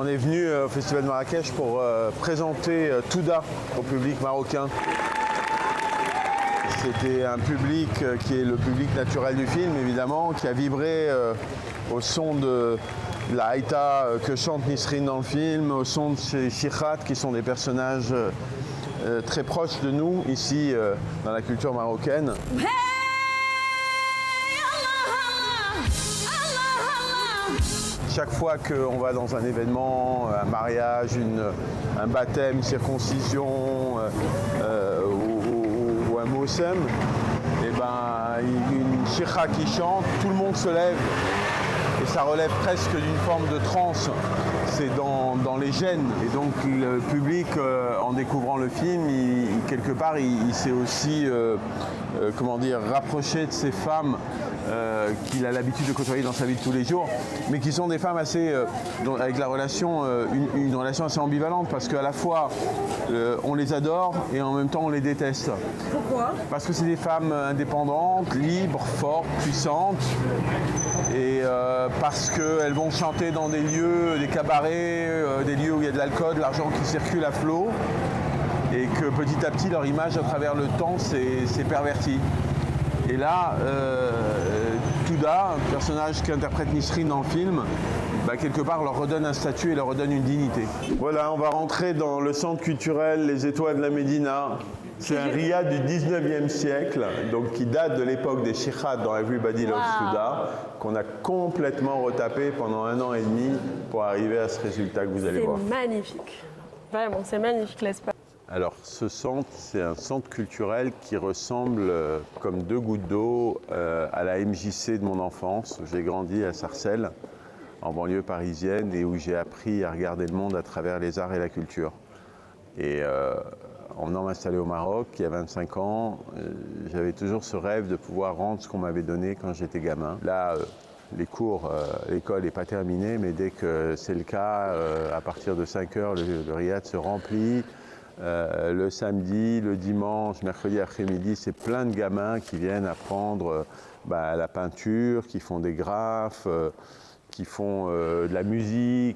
On est venu au Festival de Marrakech pour présenter Touda au public marocain. C'était un public qui est le public naturel du film, évidemment, qui a vibré au son de la haïta que chante Nisrine dans le film, au son de ces shikhat qui sont des personnages très proches de nous, ici, dans la culture marocaine. Chaque fois qu'on va dans un événement, un mariage, un baptême, une circoncision ou un mosem, et une shikha qui chante, tout le monde se lève et ça relève presque d'une forme de transe. C'est dans les gènes et donc le public, en découvrant le film, quelque part, il s'est aussi rapproché de ces femmes qu'il a l'habitude de côtoyer dans sa vie de tous les jours, mais qui sont des femmes assez, avec la relation, une relation assez ambivalente, parce qu'à la fois on les adore et en même temps on les déteste. Pourquoi ? Parce que c'est des femmes indépendantes, libres, fortes, puissantes, et parce qu'elles vont chanter dans des lieux, des cabarets, des lieux où il y a de l'alcool, de l'argent qui circule à flot, et que petit à petit leur image à travers le temps s'est pervertie. Et là, Touda, un personnage qu'interprète Nisrine dans le film, quelque part leur redonne un statut et leur redonne une dignité. Voilà, on va rentrer dans le centre culturel Les Étoiles de la Médina. C'est un riad du 19e siècle, donc qui date de l'époque des shikhats dans Everybody Loves Touda, qu'on a complètement retapé pendant 1 an et demi pour arriver à ce résultat que vous allez voir. C'est magnifique. Vraiment, c'est magnifique l'espace. Alors, ce centre, c'est un centre culturel qui ressemble comme 2 gouttes d'eau à la MJC de mon enfance. J'ai grandi à Sarcelles, en banlieue parisienne, et où j'ai appris à regarder le monde à travers les arts et la culture. Et en venant m'installer au Maroc, il y a 25 ans, j'avais toujours ce rêve de pouvoir rendre ce qu'on m'avait donné quand j'étais gamin. Là, les cours, l'école n'est pas terminée, mais dès que c'est le cas, à partir de 5 heures, le riad se remplit. Le samedi, le dimanche, mercredi après-midi, c'est plein de gamins qui viennent apprendre la peinture, qui font des graphes, qui font de la musique.